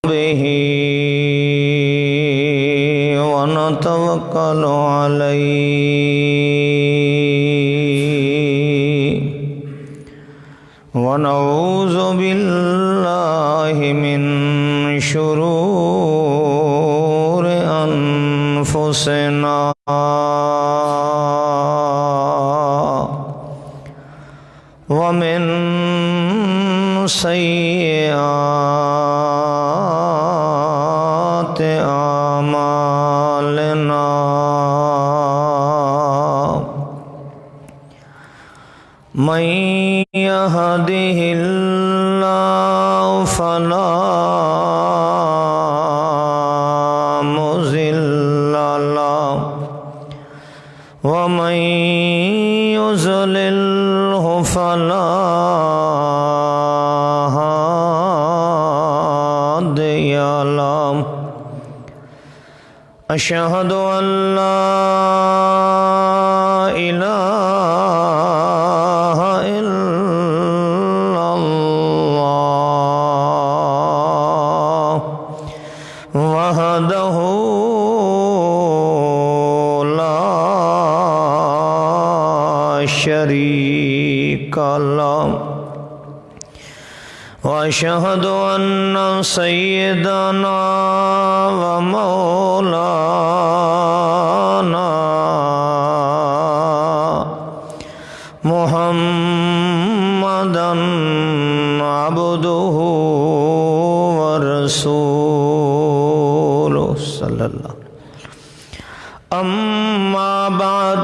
به ونتوكل عليه ونعوذ بالله من شرور أنفسنا ومن سيئات أعمالنا من يهده الله فلا مضل له ومن يضلله فلا هادي له أشهد أن لا إله إلا الله وحده لا شريك له وأشهد أن سيدنا ومولانا محمدا عبده ورسوله صلى الله عليه وسلم أما بعد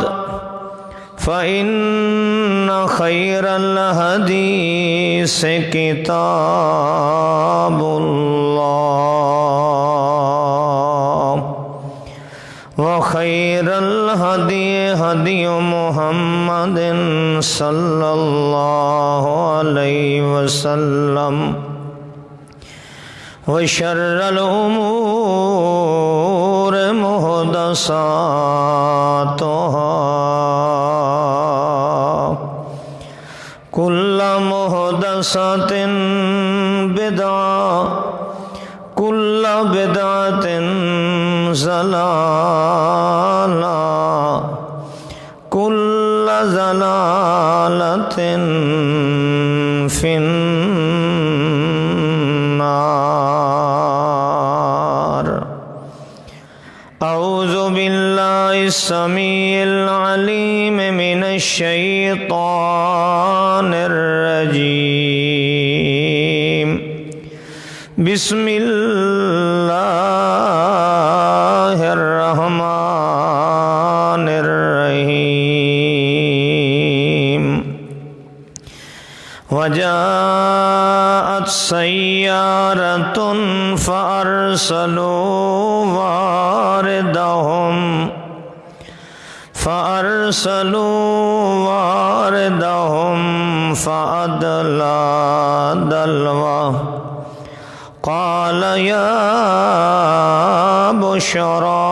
فإن خير الحديث كتاب الله وخير الهدي هدي محمد صلى الله عليه وسلم وشر الأمور محدثاتها كل محدثة بدعة كل بدعة ضلالة كل ضلالة في النار أعوذ بالله السميع العليم من الشيطان الرجيم بسم الله الرحمن الرحيم وجاءت سيارة فأرسلوا واردهم فأدلى دلوه قال يا بشرى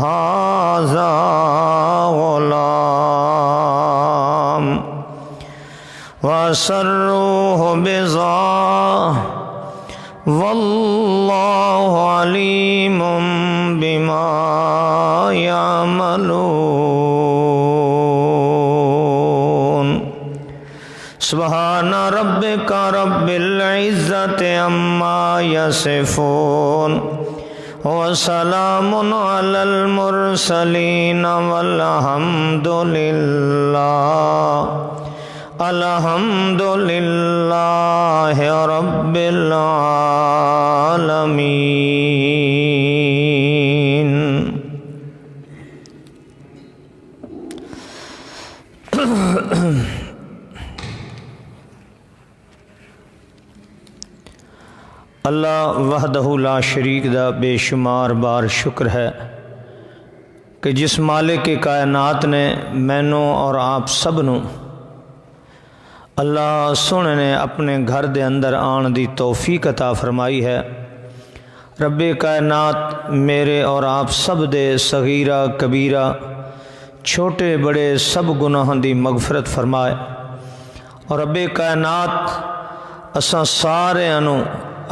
هذا غلام وأسروه بضاعة والله عليم بما يعملون سبحان ربك رب العزة عما يصفون وسلام على المرسلين والحمد لله رب العالمين. اللہ وحدہ لا شریک دا بے شمار بار شکر ہے کہ جس مالک کائنات نے مینوں اور آپ سب نو اللہ سونے نے اپنے گھر دے اندر آن دی توفیق عطا فرمائی ہے. رب کائنات میرے اور آپ سب دے صغیرہ کبیرہ چھوٹے بڑے سب گناہاں دی مغفرت فرمائے. اور رب کائنات اساں سارے انو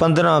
15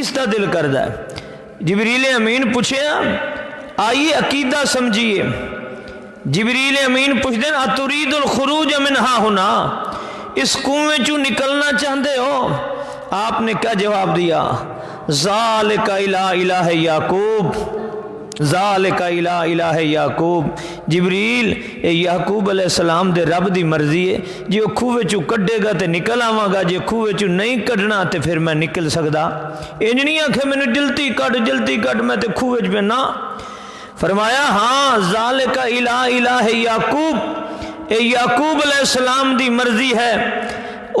کس کا دل کردا ہے؟ جبریل امین پوچھیا آئیے عقیدہ سمجھیے. جبریل امین پوچھتے ہیں اترید الخروج منہا ہونا، اس کنویں چوں نکلنا چاہتے ہو؟ آپ نے کیا جواب دیا؟ ذالک الہ یعقوب، ذالک الہ یعقوب. جبریل اے یعقوب علیہ السلام دے رب دی مرضی ہے، جی وہ کھوے چوں کڈے گا تے نکل آواں گا، جی کھوے چوں نہیں کڈنا تے پھر میں نکل سکدا. انج نہیں آکھے مینوں جلتی کڈ میں تے کھوے چ نا. فرمایا ہاں ذالک الہ یعقوب، اے یعقوب علیہ السلام دی مرضی ہے،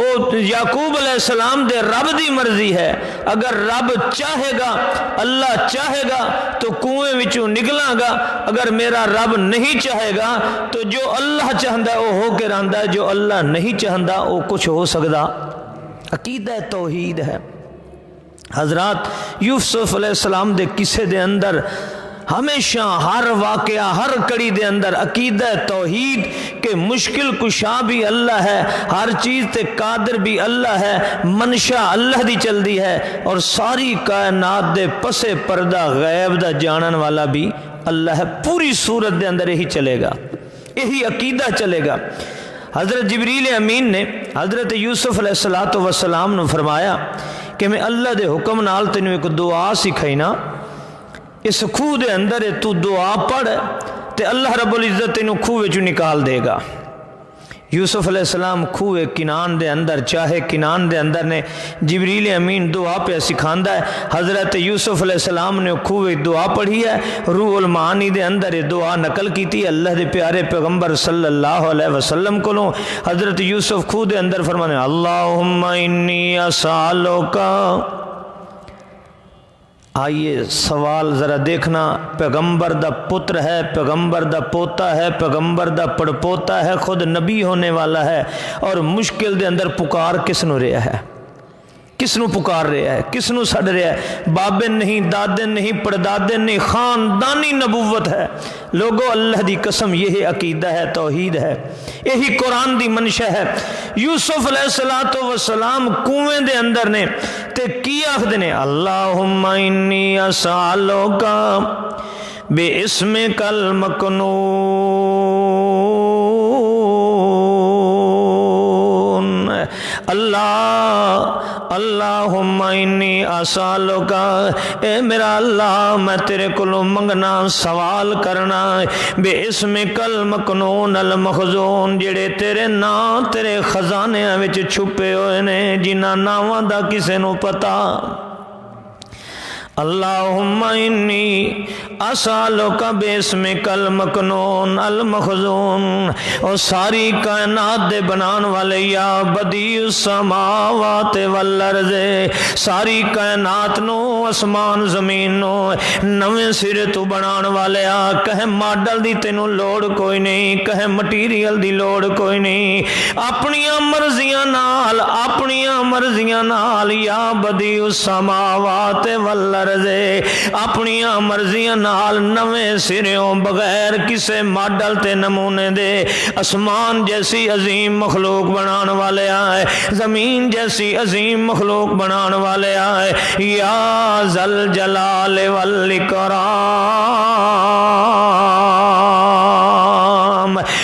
او یعقوب علیہ السلام دے رب دی مرضی ہے. اگر رب چاہے گا، اللہ چاہے گا تو کنویں وچوں نکلاں گا، اگر میرا رب نہیں چاہے گا تو جو اللہ چاہندا ہے وہ ہو کے رہندا ہے، جو اللہ نہیں چاہندا وہ کچھ ہو سکدا. عقیدہ توحید ہے. حضرات یوسف علیہ السلام دے قصے دے اندر ہمیشہ ہر واقعہ ہر کڑی دے اندر عقیدہ توحید کہ مشکل کشا بھی اللہ ہے، ہر چیز تے قادر بھی اللہ ہے، منشا اللہ دی چل دی ہے، اور ساری کائنات دے پسے پردہ غیب دا جانن والا بھی اللہ ہے. پوری صورت دے اندر یہی چلے گا، یہی عقیدہ چلے گا. حضرت جبریل امین نے حضرت یوسف علیہ السلام نے فرمایا کہ میں اللہ دے حکم نال تینوں ایک دعا سکھائی نا، اس کھوہ دے اندر تو دعا پڑھ تے اللہ رب العزت تینوں کھوہ وچوں نکال دے گا. یوسف علیہ السلام کھوہ کنان دے اندر چاہے کنان دے اندر نے جبریل امین دعا پہ سکھاندا ہے. حضرت یوسف علیہ السلام نے کھوہ دعا پڑھی ہے، روح المعانی دے اندر دعا نقل کیتی اللہ دے پیارے پیغمبر صلی اللہ علیہ وسلم کو. حضرت یوسف کھوہ دے اندر فرمانے اللہم انی اسالوکا. آئیے سوال ذرا دیکھنا، پیغمبر دا پتر ہے، پیغمبر دا پوتا ہے، پیغمبر دا پڑپوتا ہے، خود نبی ہونے والا ہے، اور مشکل دے اندر پکار کس نو رہا ہے؟ کس نو پکار رہا ہے؟ کس نو سڑ رہا ہے؟ بابے نہیں، دادے نہیں، پردادے نہیں، خاندانی نبوت ہے. لوگو اللہ دی قسم یہ عقیدہ ہے، توحید ہے، یہی قرآن دی منشا ہے. یوسف علیہ السلام کنویں دے اندر نے تے کی آخدے نے اللہم انی اسالوکا بے اسمک المکنون. اللہم انی اسالوکا، اے میرا اللہ میں تیرے کلو منگنا سوال کرنا بے اسمک المکنون المخزون، جڑے تیرے نام تیرے خزانے وچ چھپے ہوئے نے جنہاں ناواں دا کسے نو پتا. اللہم انی اسالوکا باسمک المکنون المخزون. اور ساری کائنات دے بنان والے یا بدیع السماوات والارض، ساری کائنات نو اسمان زمین نو نویں سرے تو بنان والے آ، کہیں ماڈل دی تینوں لوڑ کوئی نہیں، کہیں مٹیریل دی لوڑ کوئی نہیں، اپنیاں مرضیاں نال، اپنیاں مرضیاں نال یا بدیع السماوات والارض، اپنیاں مرضیاں نال نویں سریوں بغیر کسے ماڈل تے نمونے دے اسمان جیسی عظیم مخلوق بنان والے آئے، زمین جیسی عظیم مخلوق بنان والے آئے. یا ذل جلال والاکرام،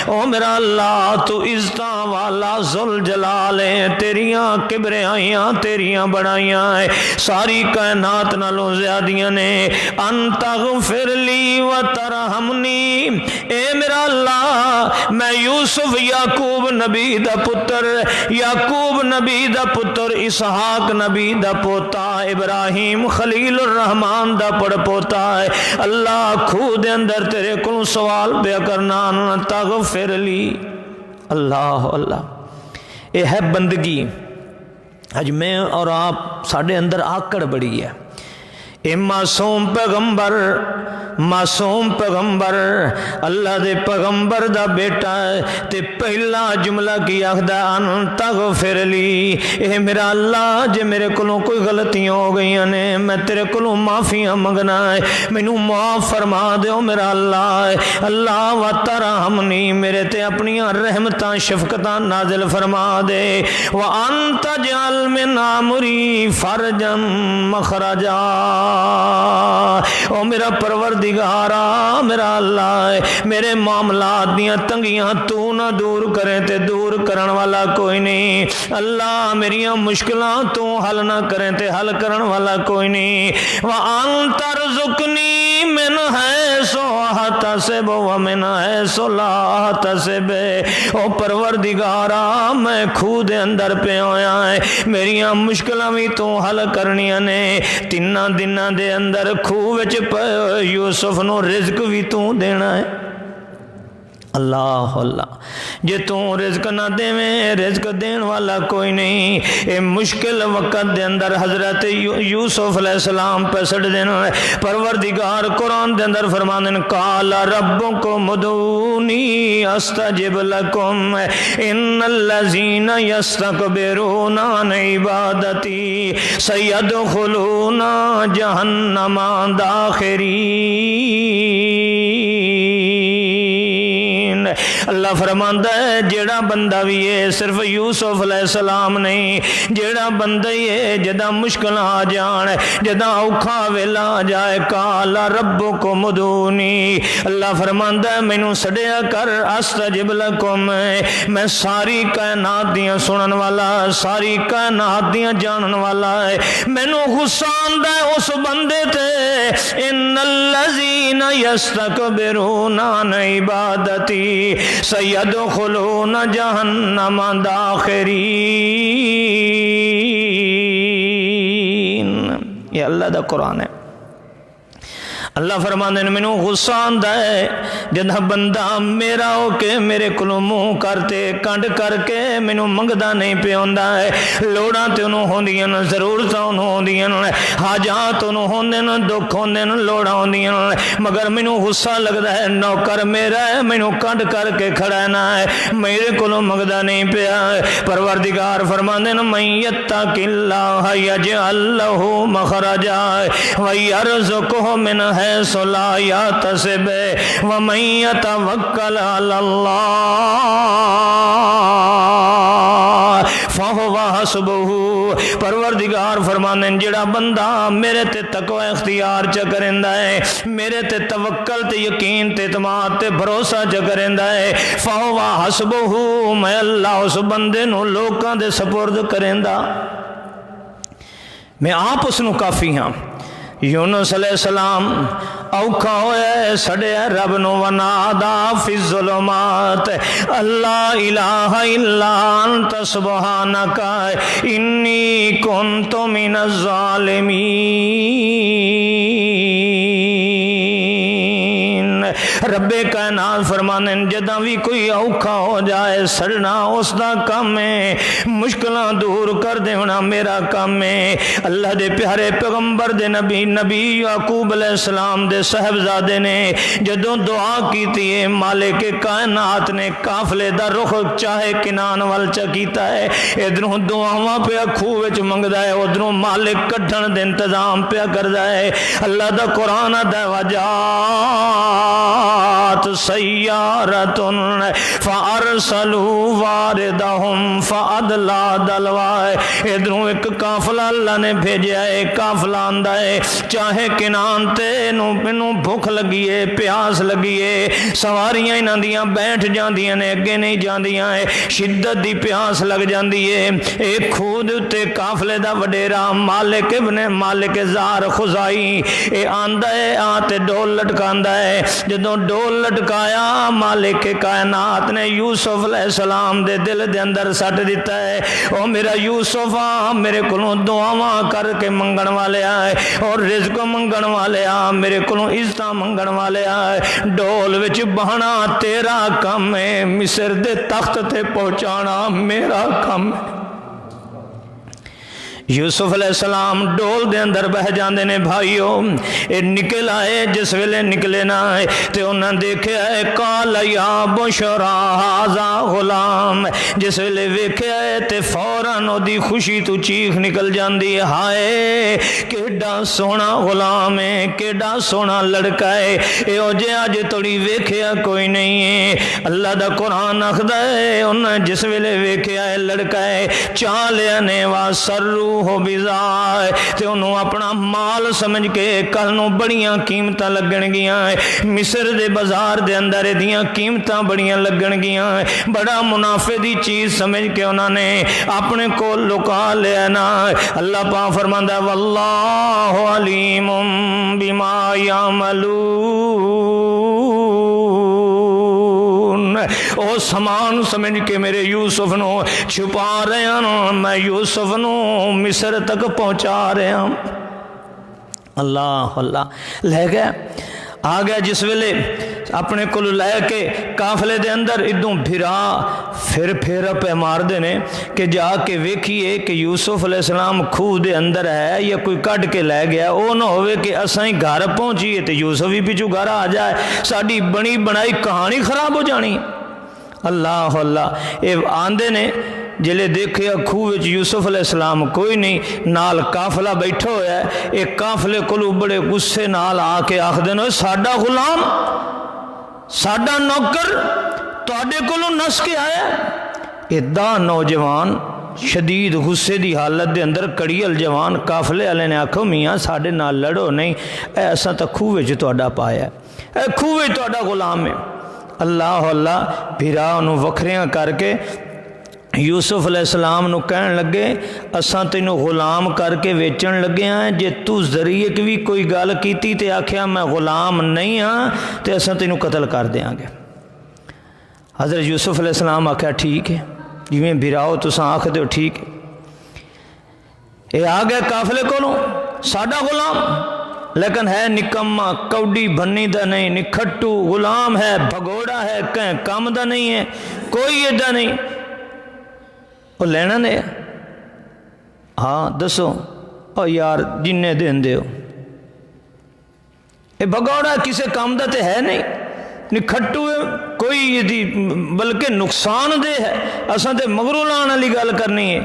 او میرا اللہ تو عزتاں والا ذل جلال ہے، تیریاں کبریائیاں تیریاں بڑائیاں ہے ساری کائنات نالوں زیادیاں نے. انت اغفر لی و ترحمنی، اے میرا اللہ میں یوسف یعقوب نبی دا پتر، یعقوب نبی دا پتر، اسحاق نبی دا پوتا، ابراہیم خلیل الرحمن دا پڑ پوتا ہے. اللہ کھو دے اندر تیرے کو سوال پہ کرنا تغفر لی. اللہ اللہ، یہ ہے بندگی. آج میں اور آپ ساڑھے اندر آکڑ بڑی ہے، اے معصوم پیغمبر اللہ دے پیغمبر دا بیٹا ہے تے پہلا جملہ کی آخدا انت غفر لی، اے میرا اللہ جے میرے کولوں کوئی غلطیاں ہو گئیاں نے میں تیرے کولوں معافیاں منگنا ہے، مینوں معاف فرما دیو میرا اللہ، اللہ و ترحمنی، میرے تے اپنی رحمتاں شفقتاں نازل فرما دے، وانت جعل من امری فرجا مخرجا، او میرا پروردگارا میرا اللہ ہے، میرے معاملات دیاں تنگیاں تو نہ دور کریں تے دور کرن والا کوئی نہیں، اللہ میریاں مشکلاں تو حل نہ کریں تے حل کرن والا کوئی نہیں، وَأَنْتَ رُزُقْنِي مِنْ حَيْثُ أَحْتَسِبُ وَمِنْ حَيْثُ لَا أَحْتَسِبُ، او پروردگارا میں کھو دے اندر پہ ہویا ہے، میریاں مشکلاں بھی تو حل کرنیاں نے، تیناں دناں دے اندر کھو وچ یوسف نو رزق بھی تو دینا ہے، اللہ اللہ، جے تو رزق نہ دے میں رزق دین والا کوئی نہیں، اے مشکل وقت دے اندر حضرت یوسف علیہ السلام پہ سڑ دینا ہے، پروردگار قرآن دے اندر فرماندن قال ربکم ادعونی استجب لکم ان الذین یستکبرون عن عبادتی سیدخلون جہنم داخرین، اللہ فرماندا ہے جیڑا بندہ بھی ہے صرف یوسف علیہ السلام نہیں، جیڑا بندہ ہی ہے جدا مشکل آ جان، جدا اوکھا ویلا آ جائے، قال ربکم ادعونی، اللہ فرماندا ہے مینوں سڈیا کر استجب لکم، میں ساری کائنات دیاں سنن والا، ساری کائنات دیاں جانن والا ہے، مینوں غصہ آندا ہے اس بندے تے، ان الذین یستکبرون عن عبادتی سیدخلون جہنم داخرین، یہ اللہ دا قرآن ہے، اللہ فرماندے نے مینوں غصہ آندا ہے جدہ بندہ میرا ہو کے میرے کولوں منہ کرتے کنڈ کر کے مینوں منگدا نہیں پہ ہوندا ہے، لوڑاں تے انہوں ہوندیاں نے، ضرورتاں انہوں ہوندیاں نے، حاجات انہوں ہوندے نے، دکھ ہوندے نے، لوڑاں ہوندیاں نے، مگر مینوں غصہ لگدا ہے نوکر میرا ہے مینوں کنڈ کر کے کھڑانا ہے، میرے کولوں منگدا نہیں پیا ہے، پروردگار فرماندے نے من یتق اللہ یجعل لہ مخرجا ویرزقہ من حیث لا یحتسب ومن یتوکل علی اللہ فہو حسبہ، پروردگار فرماندے جڑا بندہ میرے تے تقوی اختیار چا کریندا ہے، میرے تے توکل تے یقین تے اعتماد تے بھروسہ چا کریندا ہے، فہو حسبہ، میں اللہ اس بندے نو لوکاں دے سپرد کریندا، میں آپ اس نو کافی ہاں۔ یونس علیہ السلام اوکھا ہوئے سڑے رب نو ونادا فی الظلمات اللہ الہ الا انت سبحانک انی کنت من الظالمین، رب کائنات فرمانے جدہ بھی کوئی اوکھا ہو جائے سڑنا اس دا کام ہے، مشکلہ دور کر دینا میرا کام ہے، اللہ دے پیارے پیغمبر دے نبی یعقوب علیہ السلام دے صاحبزادے نے جدوں دعا کی تھی مالک کائنات نے قافلے دا رخ چاہے کنان وال چا کیتا ہے، ادھروں دعاواں پہ کھو وچ منگدا ہے، ادھروں مالک کڈھن دے انتظام پہ کردا ہے، اللہ دا قرآن دا وجات سیارتن فارسلوا واردہم فادلا دلوائے، ادھروں ایک قافلہ اللہ نے بھیجا ہے، قافلہ آندا ہے چاہے کنان تے نو بھوک لگیے پیاس لگیے سواریاں انہاں دیاں بیٹھ جاندیاں نے اگے نہیں جاندیاں ہے، شدت دی پیاس لگ جاندی ہے، ایک خود تے قافلے دا وڈیرا مالک ابن مالک زار خزائی اے آندا ہے آتے ڈول لٹکاندا ہے، جدوں ڈول لٹکایا مالک کائنات نے یوسف علیہ السلام دے دل دے اندر سٹ دیتا ہے، او میرا یوسف میرے کولوں دعاواں کر کے منگن والے آئے اور رزق منگن والے آ میرے کولوں عزتاں منگن والے آئے، ڈول وچ بہنا تیرا کم ہے، مصر دے تخت تے پہنچانا میرا کم ہے، یوسف علیہ السلام ڈول دے اندر بہ جاندے نے بھائیو اے نکل آئے جس ویلے نکلے نہ آئے تے انہاں دیکھے آئے قال یا بشرا ھذا غلام جس ویلے ویکھے آئے تے فوراً او دی خوشی تو چیخ نکل جاندی ہے ہائے کیڈا سونا غلام ہے کیڈا سونا لڑکا ہے اے او جے اج توڑی ویکھیا کوئی نہیں ہے اللہ دا قرآن آکھدا ہے انہاں جس ویلے ویکھے آئے لڑکا ہے چاہ لیا نے وا سرو ہو بزائے تے انہوں اپنا مال سمجھ کے کل نو بڑیاں قیمتاں لگن گیاں مصر دے بازار دے اندر دیاں قیمتاں بڑیاں لگن گیاں بڑا منافع دی چیز سمجھ کے انہوں نے اپنے کو لکا لیا نا اللہ پاک فرماندا واللہ علیم بما یعملون او سامان سمجھ کے میرے یوسف نو چھپا رہے ہیں میں یوسف نو مصر تک پہنچا رہے ہیں اللہ اللہ لے گیا آ گیا جس ویلے اپنے کو لے کے قافلے دے اندر ادوں بھرا پھر پہ مار دینے کہ جا کے ویکھیے کہ یوسف علیہ السلام خوہ دے اندر ہے یا کوئی کٹ کے لے گیا او نہ ہوئے کہ اسائیں گھر پہنچیے تے یوسف ہی پیچھو گھر آ جائے ساڈی بنی بنائی کہانی خراب ہو جانی اللہ اللہ اے آندے نے جلے دیکھے خوہ وچ یوسف علیہ السلام کوئی نہیں نال قافلہ بیٹھا ہوا ہے ایک قافلے کولو بڑے غصے نال آ کے آکھ دینا ساڈا غلام ساڈا نوکر تواڈے کولو نس کے آیا ایڈا نوجوان شدید غصے دی حالت دے اندر کڑیل جوان قافلے والے نے آکھو میاں ساڈے نال لڑو نہیں اے اساں تے خوہ وچ تواڈا پایا اے خوہ وچ تواڈا غلام ہے اللہ اللہ بھرا انہوں وکھریاں کر کے یوسف علیہ السلام نو کہن لگے اساں تینوں غلام کر کے ویچن لگے ہیں جے تو ذریعے کی بھی کوئی گل کیتی تے آکھیا میں غلام نہیں ہاں تے اساں تینوں قتل کر دیاں گے حضرت یوسف علیہ السلام آکھیا ٹھیک ہے جویں بھراؤ تساں آکھ دیو ٹھیک ہے اے آ گئے قافلے کولوں ساڈا غلام لیکن ہے نکما کوڈی بنی دا نہیں نکھٹو غلام ہے بھگوڑا ہے کہیں کام دا نہیں ہے کوئی ایڈا نہیں وہ لینا نے ہاں دسو او یار جننے دین دیو اے بھگوڑا کسے کام دا تے ہے نہیں نکھٹو ہے کوئی یہ بلکہ نقصان دے ہے اساں تے مغرو لان والی گل کرنی ہے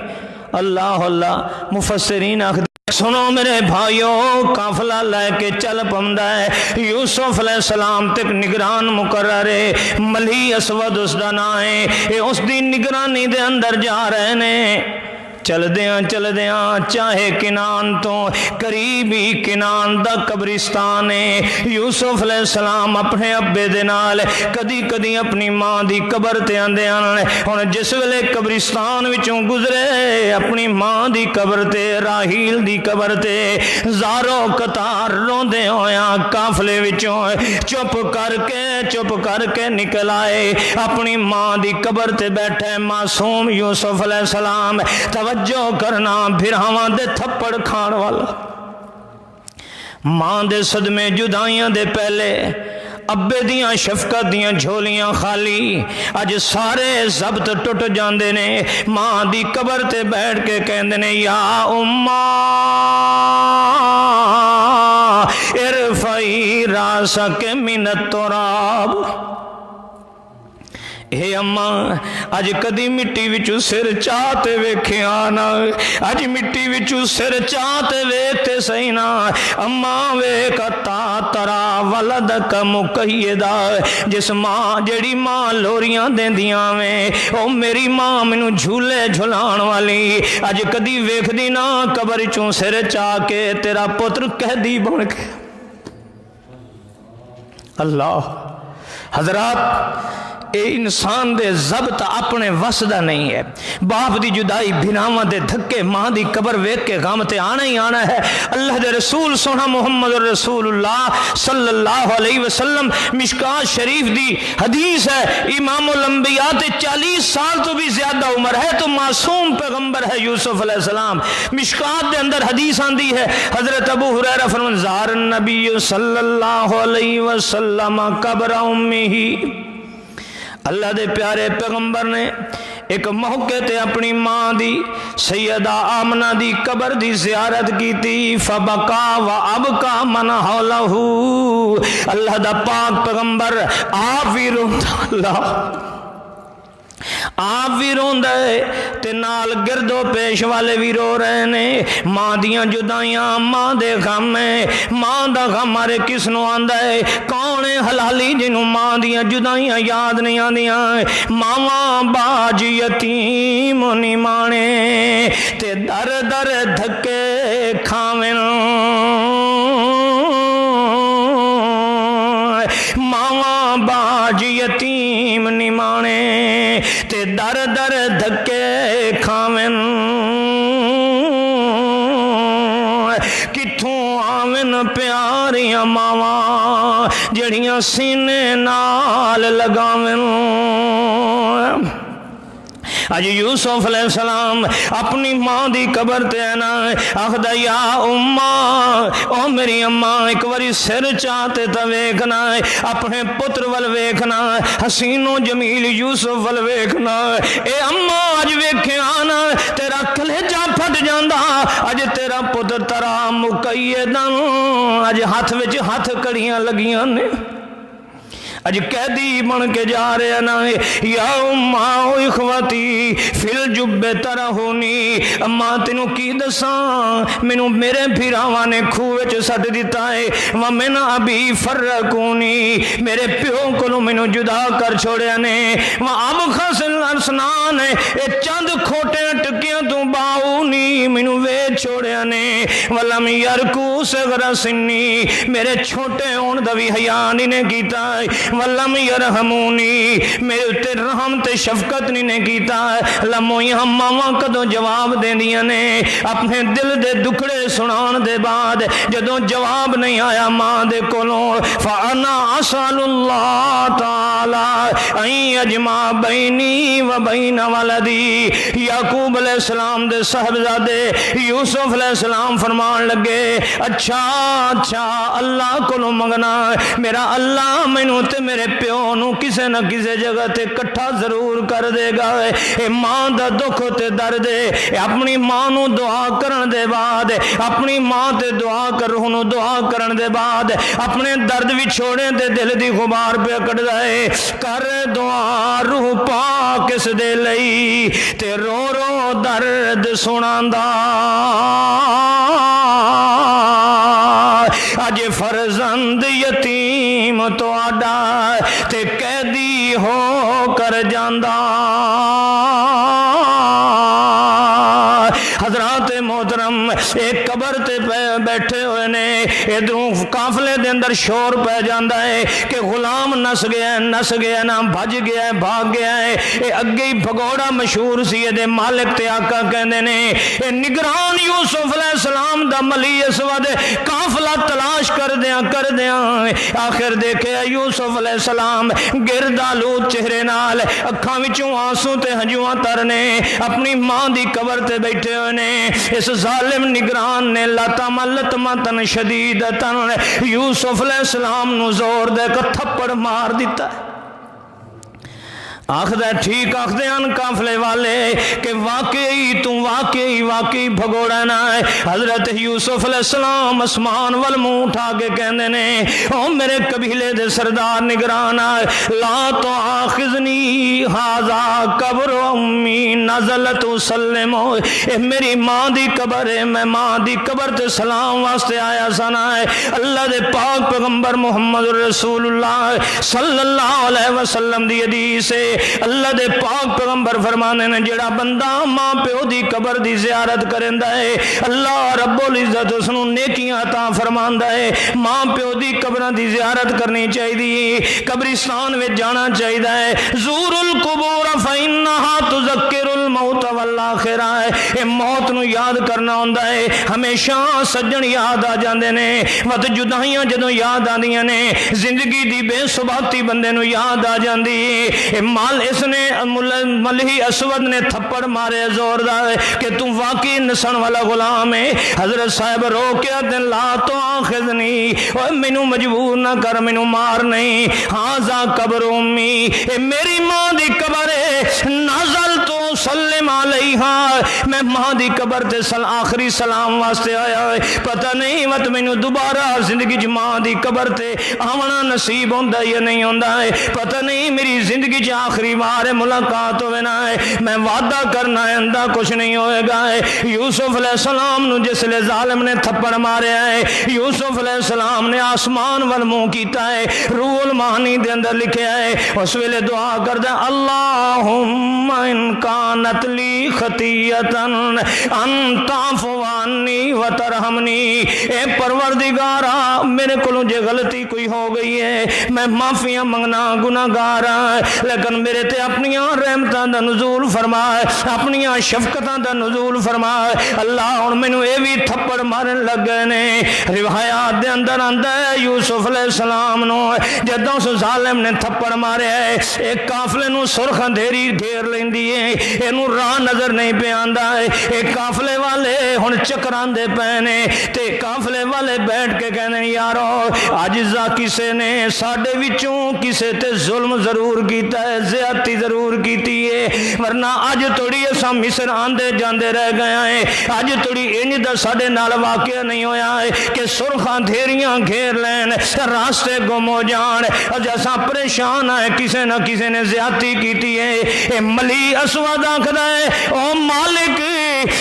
اللہ اللہ مفسرین آخر سنو میرے بھائیوں قافلہ لے کے چل پمدا ہے یوسف علیہ السلام تک نگران مقرر ہے ملی اسود اس دا نا ہے اس دی نگرانی دے اندر جا رہے نے چل دیاں چاہے کنان تو قریبی کنان دا قبرستان ہے یوسف علیہ السلام اپنے ابے دے نال کدی کدی اپنی ماں دی قبر تے آندے آنے ہن جس ویلے قبرستان وچوں گزرے اپنی ماں دی قبر تے راہیل دی قبر تے زارو قطار روندے ہویاں قافلے وچوں چپ کر کے نکل آئے اپنی ماں دی قبر تے بیٹھے معصوم یوسف علیہ السلام توجہ کرنا بھراواں دے تھپڑ کھان والا ماں دے صدمے جدائیاں دے پہلے ابے دیاں شفقت دیاں جھولیاں خالی اج سارے ضبط ٹوٹ جاندے نے ماں دی قبر تے بیٹھ کے کہندے نے یا اماں ارفعی راسک من التراب اے اماں اج کدی مٹی وچوں سر چاہتے ویکھیا نا اج مٹی وچوں سر چاہتے ویکھتے صحیح نا اماں ویکھ تا ترا ولدک مقیدا جس ماں جڑی ماں لوریاں دیندیاں ویں او میری ماں مینوں جھولے جھلان والی اج کدی ویکھدی نا قبر وچوں سر چاہ کے تیرا پتر قیدی بن کے اللہ حضرات اے انسان دے ضبط اپنے وسدا نہیں ہے باپ دی جدائی بھناواں دے دھکے ماں دی قبر ویکھ کے غم تے آنا ہی آنا ہے اللہ دے رسول سونا محمد رسول اللہ صلی اللہ علیہ وسلم مشکات شریف دی حدیث ہے امام الانبیاء تے 40 سال تو بھی زیادہ عمر ہے تو معصوم پیغمبر ہے یوسف علیہ السلام مشکات دے اندر حدیث آندی ہے حضرت ابو ہریرہ فرمان زار النبی صلی اللہ علیہ وسلم قبر امہ اللہ دے پیارے پیغمبر نے ایک موقع تے اپنی ماں دی سیدہ آمنہ دی قبر دی زیارت کی فبکا و ابکا من حولہو، اللہ دا پاک پیغمبر آپ بھی روندا، آپ بھی روندے تے نال گرد و پیش والے بھی رو رہے نے۔ ماں دیاں جدائیاں، ماں دے غم ہے، ماں دا غم ہر کس نو آندا ہے؟ کون ہے حلالی جنوں ماں دیاں جدائیاں یاد نہیں آندیاں؟ ماواں باج یتیم نمانے تے در در دھکے کھاویں، ماواں باج یتیم نمانے تے در در دھکے کھاویں، کتھوں آویں پیاریاں ماواں جڑیاں سینے نال لگاویں۔ اج یوسف علیہ السلام اپنی ماں دی قبر تے نا آخدا یا اماں، او میری اماں ایک واری سر چاہتے تا ویکھنا، اپنے پتر ول ویکھنا، حسین و جمیل یوسف ول ویکھنا۔ اے اماں اج ویکھیا نا تیرا کلیجہ پھٹ جاندا، اج تیرا پتر ترا مقیدن، اج ہاتھ وچ ہاتھ کڑیاں لگیاں نے، اج قیدی بن کے جا رہے ہیں۔ یا اماں و اخوتی فی الجب ترہونی، اماں تینوں کی دساں مینوں میرے بھراواں نے کھوہ وچ سٹ دتا ہے، ومن ابی فرقونی، میرے پیو کولوں مینوں جدا کر چھوڑیا نے، وابخس الاسنان، اے چند کھوٹے ٹکیاں تو باؤنی، مینوں ویچ چھوڑیا نے، ولم یرکو صغر سنی، میرے چھوٹے ہون دا وی حیا نہیں کیتا ہے، ولم یرحمونی، میرے تے رحم تے شفقت نہیں کیتا ہے۔ لموئی ہم ماواں کدوں جواب دے دیا نے، اپنے دل دے دکھڑے سنان دے بعد جدوں جواب نہیں آیا ماں دے کولوں، فانا اسال اللہ تعالی ان یجمع بینی و بین ولدی، یعقوب علیہ السلام دے صاحبزادے یوسف علیہ السلام فرمان لگے اچھا اچھا اللہ کولوں منگنا، میرا اللہ مینوں تے میرے پیو نو کسے نہ کسے جگہ تے کٹھا ضرور کر دے گا۔ اے ماں دا دکھ تے درد، اپنی ماں نو دعا کرن دے بعد، اپنی ماں تے دعا کرن دعا کرن دے بعد اپنے درد بھی چھوڑے تے دل دی غبار پہ کٹ دے، کر دعا روح پاک اس دے لئی تے رو رو درد سناندا، اج فرزند یتیم تو آڈا تے قیدی ہو کر جاندا۔ حضرات محترم ایک قبر تے بیٹھے ہوئے نے، ادھروں قافلے دے اندر شور پہ جاندا ہے کہ غلام نس گیا نا بھج گیا ہے بھاگ گیا ہے۔ اے اگے ہی بھگوڑا مشہور سی دے مالک تے آقا کہندے نے، اے نگران یوسف علیہ السلام دا ملی اسود قافلہ تلاش کر دیاں آخر دیکھے یوسف علیہ السلام گردالود چہرے نال، اکھاں وچوں آنسو تے ہنجواں ترنے، اپنی ماں دی قبر تے بیٹھے ہوئے نے۔ اس ظالم نگران نے لطمتن شدیدتن یوسف علیہ السلام نو زور دے کے تھپڑ مار دیتا ہے۔ آخدہ ٹھیک آخدے ان قافلے والے کہ واقعی بھگوڑا نہ ہے۔ حضرت یوسف علیہ السلام اسمان والموں اٹھا کے کہنے نے، او میرے قبیلے دے سردار نگران آئے، لا تو آخذنی حاضا قبر امی نزلت سلم، اے میری ماں دی قبر ہے، میں ماں دی قبر تے سلام واسطے آیا سنا ہے۔ اللہ دے پاک پیغمبر محمد رسول اللہ صلی اللہ علیہ وسلم دی حدیث ہے، اللہ دے پاک پیغمبر فرمانے نے جڑا بندہ ماں پیو دی قبر دی زیارت کرندا ہے اللہ رب العزت اس نوں نیکیاں عطا فرماندا ہے۔ ماں پیو دی قبراں دی زیارت کرنی چاہیے، قبرستان وچ جانا چاہیے۔ زور القبور فإنها تذکر الموت والآخرہ، اے موت نو یاد کرنا ہوندا ہے، ہمیشہ سجن یاد آ جاندے نے، وقت جدائیاں جدوں یاد آندیاں نے، زندگی دی بے ثباتی بندے نو یاد آ جاندی ہے۔ اس نے ملہی اسود نے تھپڑ مارے زوردار کہ تم واقعی نسن والا غلام ہے۔ حضرت صاحب رو کیا دن لا تو آخذنی، مینوں مجبور نہ کر، مینوں مار نہیں، ہاذا قبر امی، اے میری ماں دی قبر ہے، نازل تو اسلم علیہا میں ماں دی قبر تے آخری سلام واسطے آیا ہے پتہ نہیں مت مینوں دوبارہ زندگی چ ماں دی قبر تے آونا نصیب ہوندا یا نہیں ہوندا ہے پتہ نہیں میری زندگی چ آخری بار ملاقات ہوے نہ ہے میں وعدہ کرنا ہے اندہ کچھ نہیں ہوئے گا ہے یوسف علیہ السلام نو جس لے ظالم نے تھپڑ ماریا ہے یوسف علیہ السلام نے آسمان وال منہ کیتا ہے روح المعانی دے اندر لکھیا ہے اس ویلے دعا کردا اللہم ان کانت لی خطیئتا ان تعفو عنی وترحمنی اے پروردگارا میرے کولوں جے غلطی کوئی ہو گئی ہے میں معافیاں منگنا گناہگار ہاں لیکن میرے تے اپنیاں رحمتاں دا نزول فرما اپنیاں شفقتاں دا نزول فرما اللہ ہن مینوں اے وی تھپڑ مارن لگ گئے نے روایات دے اندر آندا ہے یوسف علیہ السلام نو جدوں اس ظالم نے تھپڑ ماریا ہے ایک قافلے نو سرخ اندھیری گھیر لیندی ہے اینوں راہ نظر نہیں پہ آندا ہے ایک قافلے والے ہن چکراندے پے نے تے قافلے والے بیٹھ کے کہندے یارو اج کسے نے ساڈے وچوں کسے تے ظلم ضرور کیتا ہے زیادتی ضرور کیتی ہے ورنہ اج توڑی اساں مصر آندے جاندے رہ گئے ہیں اج توڑی انج دا ساڈے نال واقعہ نہیں ہویا ہے کہ سرخاں دھیریاں گھیر لین راستے گم ہو جان اج اساں پریشان ہیں کسے نہ کسے نے زیادتی کیتی ہے اے ملی اسود آکھدا ہے او مالک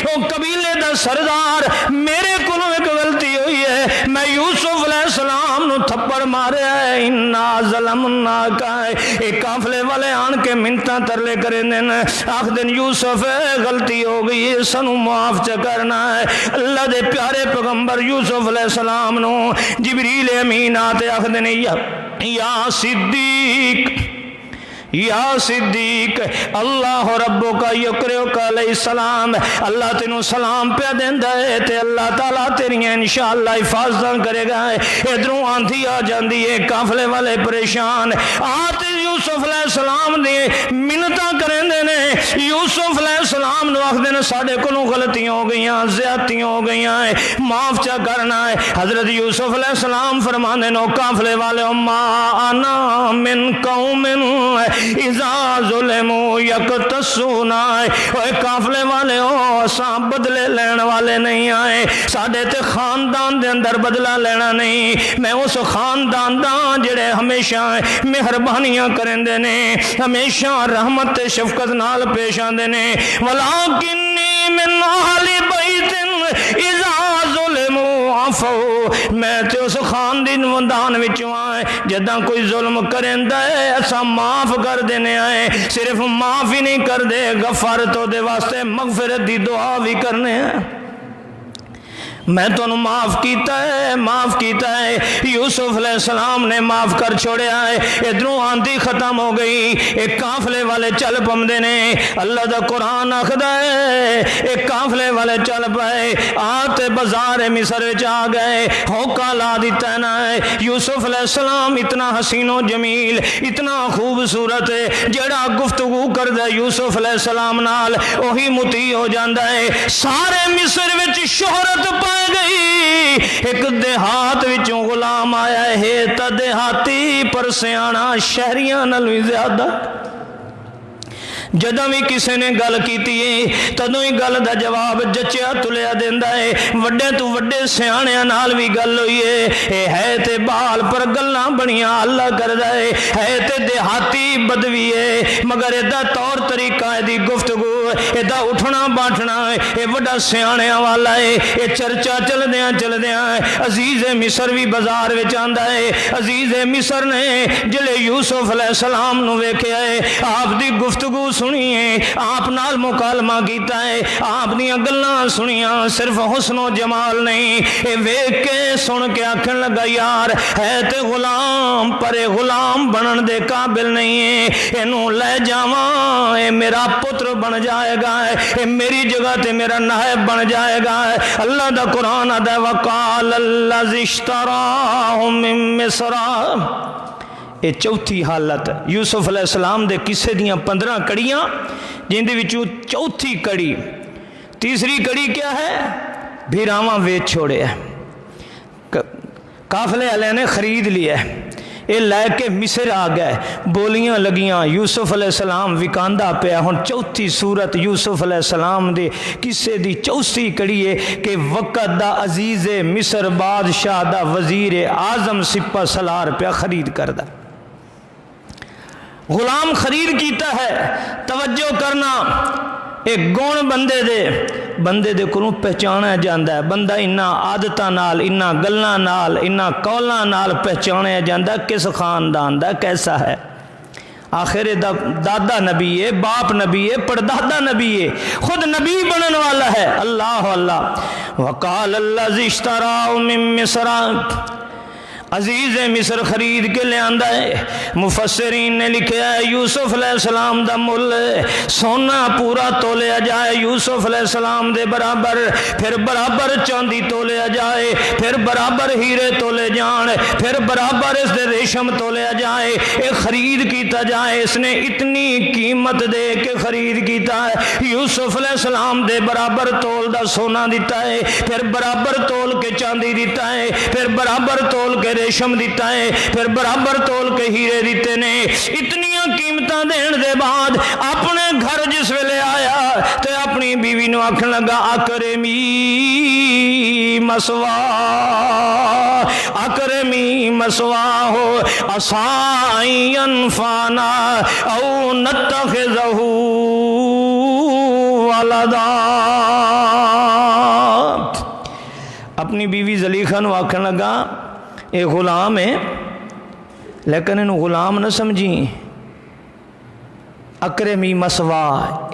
او قبیلے دا سردار میرے کولوں ایک غلطی ہوئی ہے میں یوسف علیہ السلام نو تھپڑ ماریا ہے انا ظلمنا کا ایک قافلے والے آن کے منتاں ترلے کریں دن آخ دن یوسف غلطی ہو گئی ہے سنو معاف کرنا ہے اللہ دے پیارے پیغمبر یوسف علیہ السلام نو جبریل امین آتے آخ دن یا صدیق یا صدیق اللہ ربک یکرک علیہ السلام اللہ تینوں سلام پہ دیندا ہے تے اللہ تعالیٰ تیریاں انشاءاللہ حفاظت کرے گا ادھروں آندھی آ جاندی ہے قافلے والے پریشان آتے یوسف علیہ السلام دے منتاں کرندے نے یوسف علیہ السلام نو آکھدے نے ساڈے کولوں غلطیاں ہو گئیاں زیادتیاں ہو گئیاں معاف چا کرنا ہے حضرت یوسف علیہ السلام فرماندے نو قافلے والے ما انا من قوم اذا ظلموا یکتصون اے قافلے والے ہو اساں بدلے لین والے نہیں آئے ساڈے تے خاندان دے اندر بدلہ لینا نہیں میں اس خاندان دا جڑے ہمیشہ مہربانیاں کرندے نے ہمیشہ رحمت تے شفقت نال پیش آندے نے ولکنی من اہل بیت اذا ظلموا عفو میں تے اس خاندان وچوں آئے جداں کوئی ظلم کریندا ہے اساں معاف کر دینے آئے صرف معاف ہی نہیں کر دے غفار تو دے واسطے مغفرت دی دعا بھی کرنے ہیں میں تو انہوں معاف کیتا ہے یوسف علیہ السلام نے معاف کر چھوڑیا ہے ادھروں آندھی ختم ہو گئی ایک قافلے والے چل پمدے نے اللہ دا قرآن آخدا ہے ایک قافلے والے چل پائے آتے بازار مصر وچ آ گئے ہوکا لا دیتا ہے یوسف علیہ السلام اتنا حسین و جمیل اتنا خوبصورت ہے جڑا گفتگو کردہ یوسف علیہ السلام نال وہی مطیع ہو جاندا ہے سارے مصر وچ شہرت پائے گئی ایک دیہات وچوں غلام آیا ہے تا دیہاتی پر سیانا شہریاں نالوں زیادہ جدوں بھی کسی نے گل کیتی ہے تدوں ہی گل دا جواب جچیا تلیا دیندا ہے وڈے تو وڈے سیاںیاں نال بھی گل ہوئی ہے تے بال پر گلاں بنیاں اللہ کردا ہے تے دیہاتی بدوی ہے مگر ایدا طور طریقہ دی گفتگو ایدا اٹھنا بیٹھنا اے وڈا سیاںیاں والا ہے اے چرچا چلدیاں عزیز مصر بھی بازار وچ آندا ہے عزیز مصر نے جلے یوسف علیہ السلام نو ویکھیا ہے آپ دی گفتگو سنیے آپ نال مکالمہ کیتا ہے آپ دیاں گلاں سنیاں صرف حسن و جمال نہیں اے ویکھ کے سن کے آکھن لگا یار ہے تے غلام پر غلام بنن دے قابل نہیں ہے اینوں لے جاواں اے میرا پتر بن جائے گا اے میری جگہ تے میرا نائب بن جائے گا اللہ دا قرآن ادا وقال الذی اشتراہ من مصر یہ چوتھی حالت یوسف علیہ السلام دے قصے دیاں 15 کڑیاں جن دے وچوں چوتھی کڑی تیسری کڑی کیا ہے بھیراواں ویچ چھوڑے قافلے والے نے خرید لیا ہے یہ لے کے مصر آ گئے، بولیاں لگیاں، یوسف علیہ السلام وکاندا پیا۔ ہن چوتھی صورت یوسف علیہ السلام دے کسے دی چوتھی کڑی ہے کہ وقت دا عزیز مصر بادشاہ دا وزیر اعظم سپہ سالار پیا خرید کردا، غلام خرید کیتا ہے۔ توجہ کرنا، ایک گون بندے دے کولوں پہچانا جاندا ہے، بندہ انہاں عادتاں نال، انہاں گلاں نال، انہاں قولاں نال پہچانا جاندا کس خاندان دا کیسا ہے۔ آخر دادا نبی ہے، باپ نبی ہے، پردادا نبی ہے، خود نبی بنن والا ہے۔ اللہ اللہ، وقال الذی اشتراه من مصر، عزیز مصر خرید کے لے آندا ہے۔ مفسرین نے لکھا ہے یوسف علیہ السلام دا مل سونا پورا تولیا جائے یوسف علیہ السلام دے برابر، پھر برابر چاندی تولیا جائے، پھر برابر ہیرے تولے جان، پھر برابر اس دے ریشم تولیا جائے، ایک خرید کیتا جائے۔ اس نے اتنی قیمت دے کے خرید کیتا ہے، یوسف علیہ السلام دے برابر تول دا سونا دیتا ہے، پھر برابر تول کے چاندی دیتا ہے، پھر برابر تول کے ریشم دیتا ہے، پھر برابر تول کے ہیرے دیتے نے۔ اتنیاں قیمتاں دین دے بعد اپنے گھر جس ویلے آیا تے اپنی بیوی نو آکھن لگا اکرمی مسوا، اکرمی مسوا ہو عسى ينفعنا او نتخذه ولدا۔ اپنی بیوی زلیخا نو آکھن لگا اے غلام ہے لیکن انہوں غلام نہ سمجھی، اکرمی مسوا،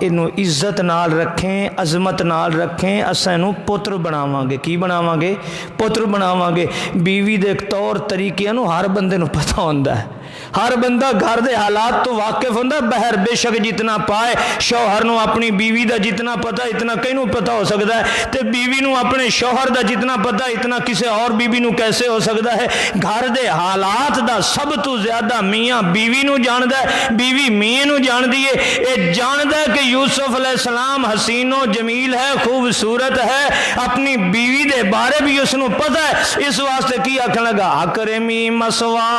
انہوں عزت نال رکھیں، عظمت نال رکھیں، اساں انہوں پتر بناواں گے۔ کی بناواں گے؟ پتر بناواں گے۔ بیوی دے طور طریقے انہوں ہر بندے نوں پتہ ہوندا ہے، ہر بندہ گھر دے حالات تو واقف ہوندا، بہر بے شک جتنا پائے شوہر نو اپنی بیوی دا جتنا پتہ اتنا کینوں پتہ ہو سکتا ہے، تے بیوی نو اپنے شوہر دا جتنا پتہ اتنا کسے اور بیوی نو کیسے ہو سکتا ہے؟ گھر دے حالات دا سب تو زیادہ میاں بیوی نو جاندا ہے، بیوی میاں نو جاندی ہے۔ اے جاندا ہے کہ یوسف علیہ السلام حسین و جمیل ہے، خوبصورت ہے، اپنی بیوی دے بارے بھی اس نو پتہ ہے، اس واسطے کی آکھن لگا اکرمی مسوا،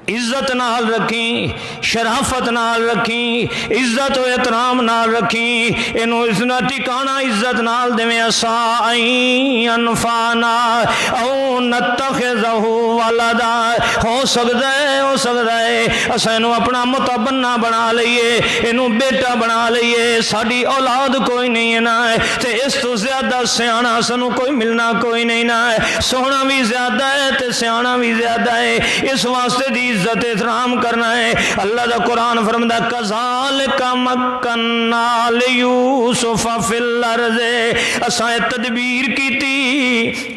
عزت نال رکھیں، شرافت نال رکھیں، عزت و احترام نال رکھیں، انہوں اس نے ٹھکانا عزت نال دیویں عسى ينفعنا او نتخذه ولدا، ہو سکتا ہے اساں انہوں اپنا متبنہ بنا لئیے، انہوں بیٹا بنا لئیے، ساڑی اولاد کوئی نہیں ہے نا ہے، تے اس تو زیادہ سیانا سنوں کوئی ملنا کوئی نہیں نا ہے، سونا بھی زیادہ ہے تے سیانا بھی زیادہ ہے، اس واسطے دی عزت احترام کرنا ہے۔ اللہ دا قرآن فرماتا ہے کذالک مکننا لیوسف فی الارض، اساں تدبیر کیتی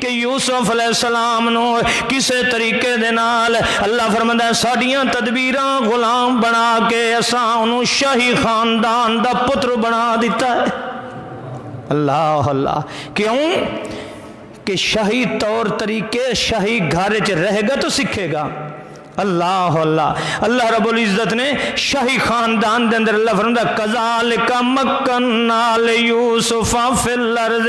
کہ یوسف علیہ السلام نو کسے طریقے دے نال، اللہ فرماتا ہے ساڈیاں تدبیراں غلام بنا کے اساں انہوں شاہی خاندان دا پتر بنا دیتا ہے۔ اللہ اللہ، کیوں کہ شاہی طور طریقے شاہی گھر وچ رہے گا تو سکھے گا۔ اللہ اللہ، اللہ رب العزت نے شاہی خاندان دے اندر اللہ فرماتا کذالک مکننا لیوسف فی الارض،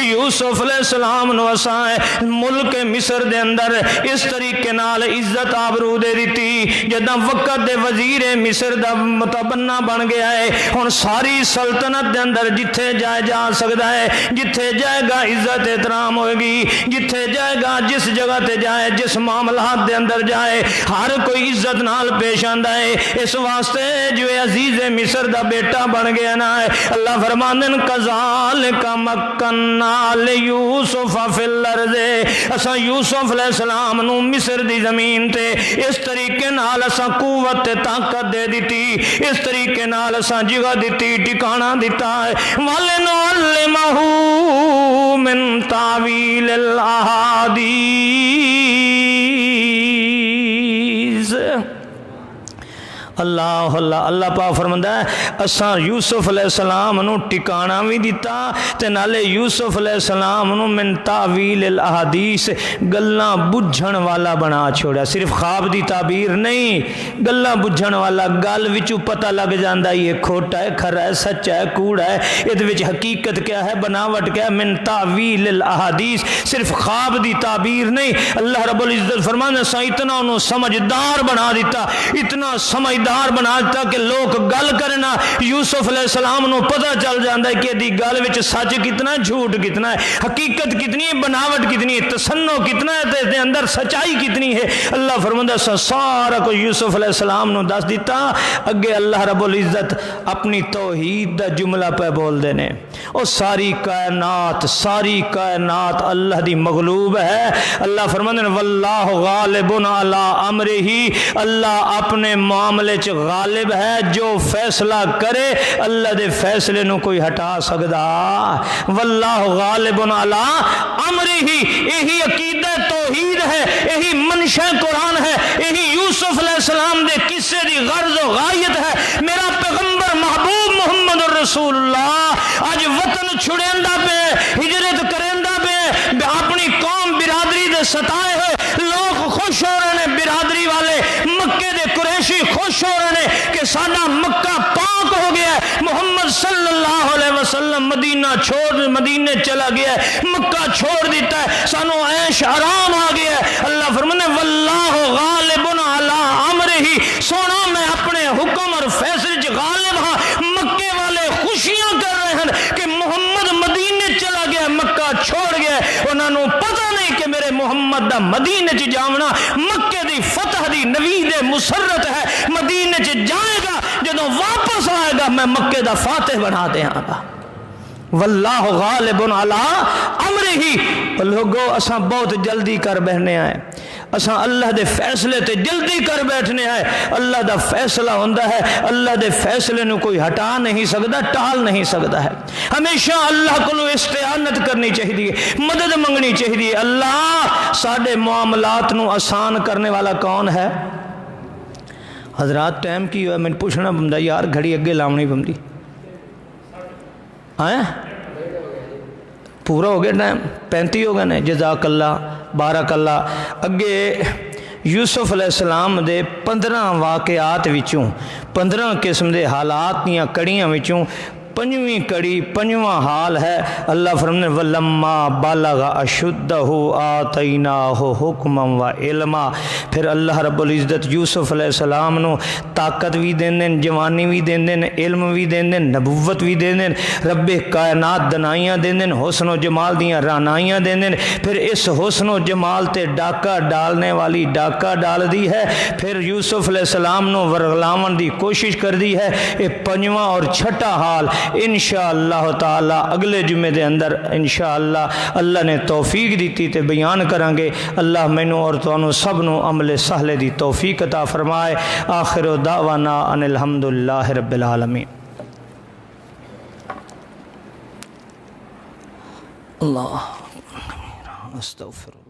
یوسف علیہ السلام نو اساں ملک مصر دے اندر اس طریقے نال عزت آبرو دے دیتی، جداں وقت دے وزیر مصر دا متبنہ بن گیا ہے، ہن ساری سلطنت دے اندر جتھے جائے جا سکتا ہے، جتھے جائے گا عزت احترام ہوئے گی، جتھے جائے گا جس جگہ تے جائے جس معاملات دے اندر جائے ہر کوئی عزت نال پیش آندا ہے۔ اس واسطے جو عزیز مصر دا بیٹا بن گیا نا ہے، اللہ فرماندے کذالک مکننا لیوسف فی الارض، اساں یوسف علیہ السلام نو مصر دی زمین تے اس طریقے نال اساں قوت تے طاقت دے دیتی، اس طریقے نال اساں جگہ دیتی، ٹھکانہ دیتا ہے۔ وَلِنُعَلِّمَهُ مِن تَأْوِيلِ الْأَحَادِيثِ، اللہ اللہ اللہ پاک فرماندا ہے اساں یوسف علیہ السلام نو ٹکانا بھی دیتا تے نالے یوسف علیہ السلام نو من تعویل الاحادیث گلاں بجھن والا بنا چھوڑیا. صرف خواب دی تعبیر نہیں، گلاں بجھن والا، گل وچوں پتہ لگ جاندا یہ کھوٹا ہے کھرا ہے سچا ہے کوڑا ہے، ادھ وچ حقیقت کیا ہے بناوٹ کیا ہے. من تعویل الاحادیث، صرف خواب دی تعبیر نہیں. اللہ رب العزت فرمانا سا اتنا انہوں سمجھدار بنا دیتا، اتنا سمجھدار بنا دیتا کہ لوگ گل کرنا یوسف علیہ السلام نو پتہ چل جاندہ ہے کہ دی گل وچ سچ کتنا ہے، جھوٹ کتنا ہے، حقیقت کتنی ہے، بناوٹ کتنی ہے، تسنو کتنا ہے، تے اندر سچائی کتنی ہے. اللہ فرماندہ سارا کو یوسف علیہ السلام نو دس دیتا. اگے اللہ رب العزت اپنی توحید دا جملہ پہ بول دینے. اور ساری کائنات اللہ دی مغلوب ہے. اللہ فرماندے واللہ غالب علی امرہ، اللہ اپنے معاملے چ غالب ہے، جو فیصلہ کرے اللہ دے فیصلے نو کوئی ہٹا سکدا. واللہ غالب علی امرہ، یہی عقیدہ توحید ہے، یہی منشا قرآن ہے، یہی یوسف علیہ السلام دے قصے دی غرض و غایت ہے. میرا پیغمبر محبوب محمد رسول اللہ آج وطن چھڑیندا پہ، ہجرت کریندا پہ، اپنی قوم برادری دے ستائے ہوئے لوگ خوش ہو رہے ہیں. برادری والے مکے دے قریشی خوش ہو رہے ہیں کہ ساڈا مکہ پاک ہو گیا ہے. محمد صلی اللہ علیہ وسلم مدینے چلا گیا ہے، مکہ چھوڑ دیتا ہے، سانو عیش آرام آ گیا ہے. اللہ فرمانے واللہ غالب علی امرہ، سونا میں اپنے حکم اور فیصلے چ غالب ہاں. مکے والے خوشیاں کر رہے ہیں کہ محمد مدینے چلا گیا، مکہ چھوڑ گیا. انہاں نو پتہ نہیں کہ میرے محمد دا مدینے چ جاونا مکے دی فتح دی نوید مسرت ہے. مدینے چ جائے گا، جدوں واپس آئے گا میں مکے دا فاتح بنا دیاں گا. واللہ غالب علی امرہ. لوگو اساں بہت جلدی کر بہنے آئے، اساں اللہ دے فیصلے تے جلدی کر بیٹھنے آئے. اللہ دا فیصلہ ہوندہ ہے، اللہ دے فیصلے نو کوئی ہٹا نہیں سکتا، ٹال نہیں سکتا ہے. ہمیشہ اللہ کو استعانت کرنی چاہیے، مدد منگنی چاہیے. اللہ ساڈے معاملات نو آسان کرنے والا کون ہے؟ حضرات ٹائم کی ہوا میں پوچھنا بندہ یار گھڑی اگے لاؤنی بندی آئیں پورا ہو گیا ٹائم 35 ہو گئے نا. جزاک اللہ بارک اللہ. اگے یوسف علیہ السلام دے 15 واقعات وچوں 15 قسم دے حالات دیاں کڑیاں وچوں پنجویں کڑی پنجواں حال ہے. اللہ فرمانے ولما بالغ اشدہ آتیناہ حکما و علما. پھر اللہ رب العزت یوسف علیہ السلام نو طاقت بھی دین دین، جوانی بھی دین دین، علم بھی دین دین، نبوت بھی دین دین، رب کائنات دنائیاں دین دین، حسن و جمال دیاں رانائیاں دین دین. پھر اس حسن و جمال تے ڈاکہ ڈالنے والی ڈاکہ ڈال دی ہے. پھر یوسف علیہ السلام نو ورغلاون دی کوشش کر دی ہے. یہ پنجواں اور چھٹا حال انشاءاللہ تعالی اگلے جمعے دے اندر انشاءاللہ اللہ نے توفیق دیتی تے بیان کریں گے. اللہ مینوں اور تانوں سب نو عمل صالح دی توفیق عطا فرمائے. آخر دعوانا ان الحمدللہ رب العالمین. اللہ استغفر